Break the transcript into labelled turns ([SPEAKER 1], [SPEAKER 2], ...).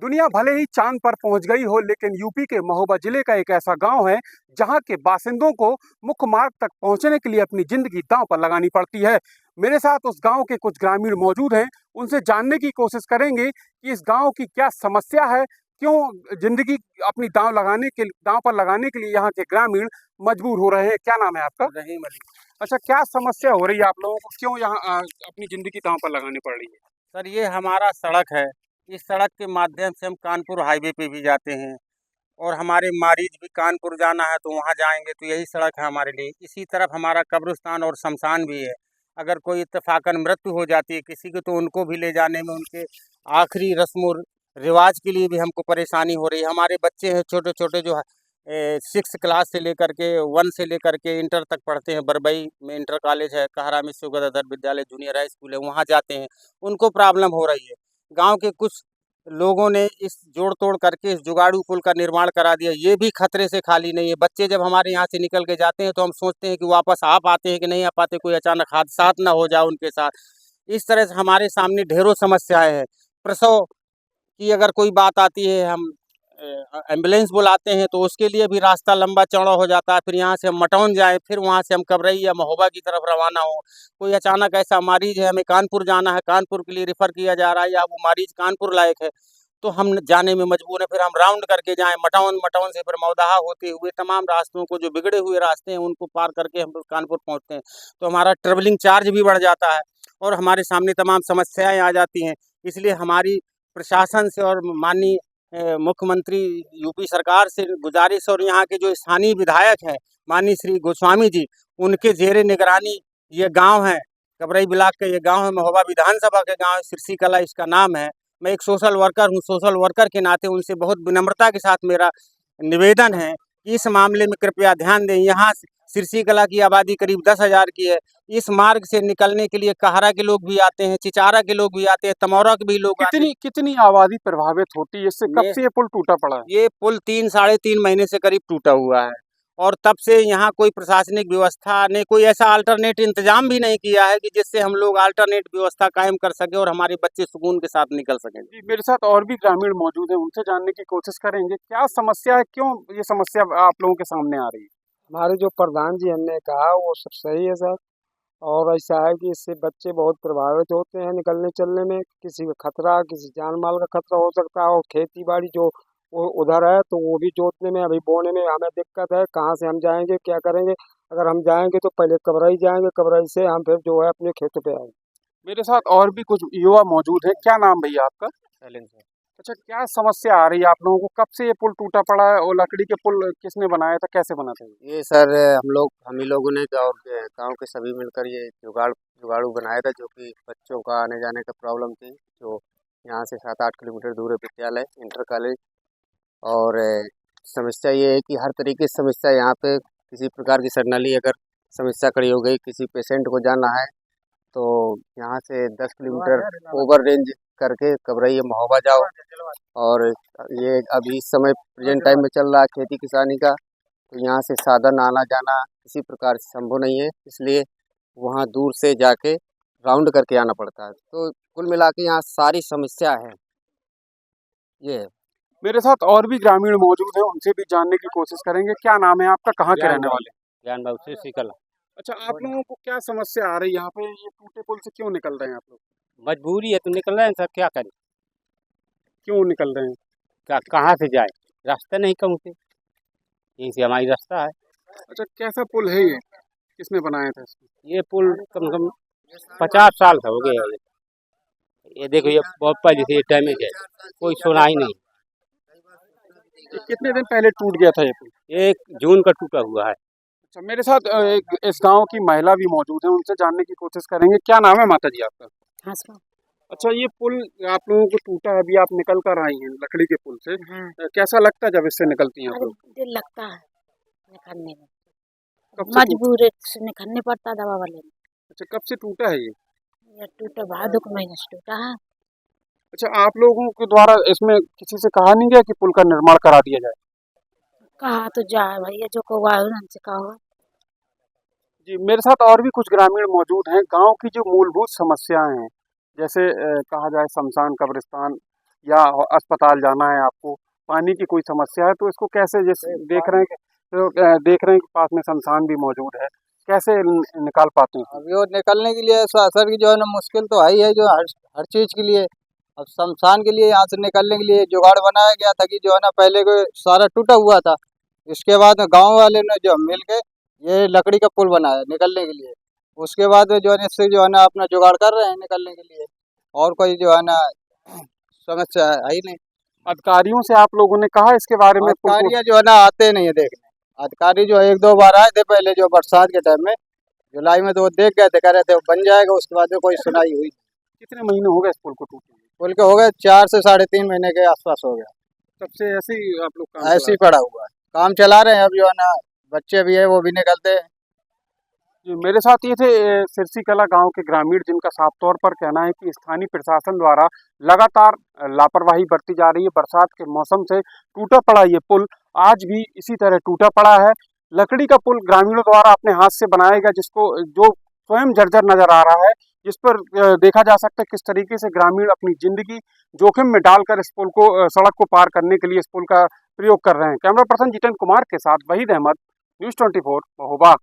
[SPEAKER 1] दुनिया भले ही चांद पर पहुंच गई हो, लेकिन यूपी के महोबा जिले का एक ऐसा गांव है जहां के बासिंदों को मुख्य मार्ग तक पहुंचने के लिए अपनी जिंदगी दांव पर लगानी पड़ती है। मेरे साथ उस गांव के कुछ ग्रामीण मौजूद हैं। उनसे जानने की कोशिश करेंगे कि इस गांव की क्या समस्या है, क्यों जिंदगी अपनी दांव पर लगाने के लिए यहाँ के ग्रामीण मजबूर हो रहे हैं। क्या नाम है आपका?
[SPEAKER 2] रहीम अली।
[SPEAKER 1] अच्छा, क्या समस्या हो रही है आप लोगों को, क्यों यहाँ अपनी जिंदगी दांव पर लगानी पड़ रही है?
[SPEAKER 2] सर, ये हमारा सड़क है। इस सड़क के माध्यम से हम कानपुर हाईवे पे भी जाते हैं और हमारे मरीज भी कानपुर जाना है तो वहाँ जाएंगे तो यही सड़क है हमारे लिए। इसी तरफ हमारा कब्रिस्तान और शमशान भी है। अगर कोई इत्तेफाकन मृत्यु हो जाती है किसी की तो उनको भी ले जाने में, उनके आखिरी रस्म और रिवाज के लिए भी हमको परेशानी हो रही है। हमारे बच्चे हैं छोटे छोटे जो 6 क्लास से लेकर के 1 से लेकर के इंटर तक पढ़ते हैं। बरबई में इंटर कॉलेज है, कहरा में शिव गदाधर विद्यालय जूनियर हाई स्कूल है, वहाँ जाते हैं। उनको प्रॉब्लम हो रही है। गांव के कुछ लोगों ने इस जोड़ तोड़ करके इस जुगाड़ू पुल का निर्माण करा दिया। ये भी खतरे से खाली नहीं है। बच्चे जब हमारे यहाँ से निकल के जाते हैं तो हम सोचते हैं कि वापस आ पाते हैं कि नहीं आ पाते, कोई अचानक हादसा ना हो जाए उनके साथ। इस तरह से हमारे सामने ढेरों समस्याएं हैं। प्रसव की अगर कोई बात आती है, हम एम्बुलेंस बुलाते हैं तो उसके लिए भी रास्ता लंबा चौड़ा हो जाता है। फिर यहाँ से हम मटौन जाएँ, फिर वहाँ से हम कबरई या महोबा की तरफ रवाना हों। कोई अचानक ऐसा मरीज है, हमें कानपुर जाना है, कानपुर के लिए रेफ़र किया जा रहा है या वो मरीज कानपुर लायक है, तो हम जाने में मजबूर हैं। फिर हम राउंड करके जाएँ मटौन, मटौन से फिर मौदाहा होते हुए तमाम रास्तों को, जो बिगड़े हुए रास्ते हैं उनको पार करके हम लोग कानपुर पहुँचते हैं। तो हमारा ट्रैवलिंग चार्ज भी बढ़ जाता है और हमारे सामने तमाम समस्याएँ आ जाती हैं। इसलिए हमारी प्रशासन से और माननीय मुख्यमंत्री यूपी सरकार से गुजारिश, और यहाँ के जो स्थानीय विधायक हैं माननीय श्री गोस्वामी जी, उनके जेरे निगरानी ये गांव है, कबरई ब्लॉक का ये गांव है, महोबा विधानसभा के गांव है, सिरसी कला इसका नाम है। मैं एक सोशल वर्कर हूँ। सोशल वर्कर के नाते उनसे बहुत विनम्रता के साथ मेरा निवेदन है कि इस मामले में कृपया ध्यान दें। यहाँ सिरसी कला की आबादी करीब 10,000 की है। इस मार्ग से निकलने के लिए कहरा के लोग भी आते हैं, चिचारा के लोग भी आते हैं, तमौरा के भी लोग आते हैं।
[SPEAKER 1] कितनी आबादी प्रभावित होती है इससे? कब से ये पुल टूटा पड़ा है?
[SPEAKER 2] ये पुल 3 साढ़े 3 महीने से करीब टूटा हुआ है और तब से यहाँ कोई प्रशासनिक व्यवस्था ने कोई ऐसा अल्टरनेट इंतजाम भी नहीं किया है कि जिससे हम लोग अल्टरनेट व्यवस्था कायम कर सके और हमारे बच्चे सुकून के साथ निकल सकें।
[SPEAKER 1] जी, मेरे साथ और भी ग्रामीण मौजूद हैं, उनसे जानने की कोशिश करेंगे क्या समस्या है, क्यों ये समस्या आप लोगों के सामने आ रही है।
[SPEAKER 3] हमारे जो प्रधान जी हमने कहा वो सब सही है सर। और ऐसा है कि इससे बच्चे बहुत प्रभावित होते हैं निकलने चलने में। किसी का खतरा, किसी जान माल का खतरा हो सकता है। और खेती बाड़ी जो वो उधर है तो वो भी जोतने में, अभी बोने में हमें दिक्कत है। कहाँ से हम जाएंगे, क्या करेंगे? अगर हम जाएंगे तो पहले कबरई जाएंगे, कबरई से हम फिर जो है अपने खेतों पे आएंगे।
[SPEAKER 1] मेरे साथ और भी कुछ युवा मौजूद हैं। क्या नाम भैया आपका?
[SPEAKER 2] चैलेंज है।
[SPEAKER 1] अच्छा, क्या समस्या आ रही है आप लोगों को? कब से ये पुल टूटा पड़ा है और लकड़ी के पुल किसने बनाया था, कैसे बना था ये?
[SPEAKER 2] ये सर हम ही लोगों ने गांव के सभी मिलकर ये जुगाड़ू बनाया था, जो कि बच्चों का आने जाने का प्रॉब्लम थी। जो यहाँ से 7-8 किलोमीटर दूर है विद्यालय इंटर कॉलेज। और समस्या ये है कि हर तरीके की समस्या यहाँ पे, किसी प्रकार की सरनली अगर समस्या खड़ी हो गई, किसी पेशेंट को जाना है तो यहाँ से 10 किलोमीटर ओवर रेंज करके कबरई महोबा जाओ। और ये अभी इस समय प्रेजेंट टाइम में चल रहा है खेती किसानी का, तो यहाँ से साधन आना जाना किसी प्रकार से संभव नहीं है, इसलिए वहाँ दूर से जाके राउंड करके आना पड़ता है। तो कुल मिला के यहाँ सारी समस्या है ये है।
[SPEAKER 1] मेरे साथ और भी ग्रामीण मौजूद हैं, उनसे भी जानने की कोशिश करेंगे। क्या नाम है आपका, कहाँ के रहने वाले?
[SPEAKER 2] ज्ञान बाबू से सीखल।
[SPEAKER 1] अच्छा, आप लोगों को क्या समस्या आ रही है यहाँ पे? ये टूटे पुल से क्यों निकल रहे हैं आप लोग?
[SPEAKER 2] मजबूरी है तो निकल रहे हैं सर, क्या करें?
[SPEAKER 1] क्यों निकल रहे हैं?
[SPEAKER 2] क्या, कहाँ से जाए? रास्ता नहीं कहूँ से, यहीं से हमारी रास्ता है।
[SPEAKER 1] अच्छा, कैसा पुल है ये, किसने बनाया था इसको?
[SPEAKER 2] ये पुल कम से कम 50 साल का हो गया है। ये देखो, ये बहुत पहले से ये डैमेज है, कोई सुनाई नहीं।
[SPEAKER 1] ये कितने दिन पहले टूट गया था ये पुल?
[SPEAKER 2] 1 जून का टूटा हुआ है।
[SPEAKER 1] अच्छा, मेरे साथ इस गांव की महिला भी मौजूद है, उनसे जानने की कोशिश करेंगे। क्या नाम है माता जी आपका?
[SPEAKER 4] हाँ।
[SPEAKER 1] अच्छा, ये पुल आप लोगों को टूटा है, अभी आप निकल कर आई हैं लकड़ी के पुल से।
[SPEAKER 4] हाँ।
[SPEAKER 1] कैसा लगता है जब इससे निकलती हैं आप
[SPEAKER 4] अरे
[SPEAKER 1] लोग?
[SPEAKER 4] दिल लगता है निकलने में,
[SPEAKER 1] कब से
[SPEAKER 4] मजबूरी से निकलने पड़ता दवा वाले में।
[SPEAKER 1] अच्छा, कब से टूटा है ये?
[SPEAKER 4] ये टूटा भादों के महीने से टूटा है।
[SPEAKER 1] अच्छा, आप लोगों के द्वारा इसमें किसी से कहा नहीं गया कि पुल का निर्माण करा दिया जाए?
[SPEAKER 4] कहा तो जाए भैया, जो को उनसे कहा।
[SPEAKER 1] जी, मेरे साथ और भी कुछ ग्रामीण मौजूद हैं। गांव की जो मूलभूत समस्याएं हैं, जैसे कहा जाए शमशान, कब्रिस्तान या अस्पताल जाना है आपको, पानी की कोई समस्या है, तो इसको कैसे, जैसे देख रहे हैं देख रहे हैं कि पास में शमशान भी मौजूद है, कैसे निकाल पाते हैं?
[SPEAKER 5] अभी वो निकलने के लिए शासन की जो है ना मुश्किल तो है ही है, जो हर चीज़ के लिए। अब शमशान के लिए यहाँ से निकलने के लिए जुगाड़ बनाया गया था कि जो है ना पहले को सारा टूटा हुआ था, इसके बाद गांव वाले ने जो मिल के ये लकड़ी का पुल बनाया निकलने के लिए। उसके बाद जो है ना इससे जो है ना अपना जुगाड़ कर रहे हैं निकलने के लिए, और कोई जो है ना समस्या है ही नहीं।
[SPEAKER 1] अधिकारियों से आप लोगों ने कहा इसके बारे में? पुल को
[SPEAKER 5] अधिकारी जो है ना आते नहीं है देखने। अधिकारी जो है 1-2 बार आए थे पहले, जो बरसात के टाइम में जुलाई में, तो वो देख गए थे, कह रहे थे बन जाएगा, उसके बाद में कोई सुनाई हुई।
[SPEAKER 1] कितने महीने हो गए इस पुल को टूटे हुए?
[SPEAKER 5] पुल के हो गए 4 से 3.5 महीने के आसपास हो गया।
[SPEAKER 1] तब से ऐसे ही आप लोग काम
[SPEAKER 5] ऐसे ही पड़ा हुआ है, काम चला रहे हैं। अब जो है ना बच्चे भी है वो भी निकलते हैं।
[SPEAKER 1] जी, मेरे साथ ये थे सिरसी कला गांव के ग्रामीण, जिनका साफ तौर पर कहना है कि स्थानीय प्रशासन द्वारा लगातार लापरवाही बरती जा रही है। बरसात के मौसम से टूटा पड़ा ये पुल आज भी इसी तरह टूटा पड़ा है। लकड़ी का पुल ग्रामीणों द्वारा अपने हाथ से बनाया गया, जिसको जो स्वयं जर्जर नजर आ रहा है, जिस पर देखा जा सकता है किस तरीके से ग्रामीण अपनी जिंदगी जोखिम में डालकर इस पुल को, सड़क को पार करने के लिए इस पुल का प्रयोग कर रहे हैं। कैमरा पर्सन जितेंद्र कुमार के साथ वहीद अहमद, न्यूज़ 24 महोबा।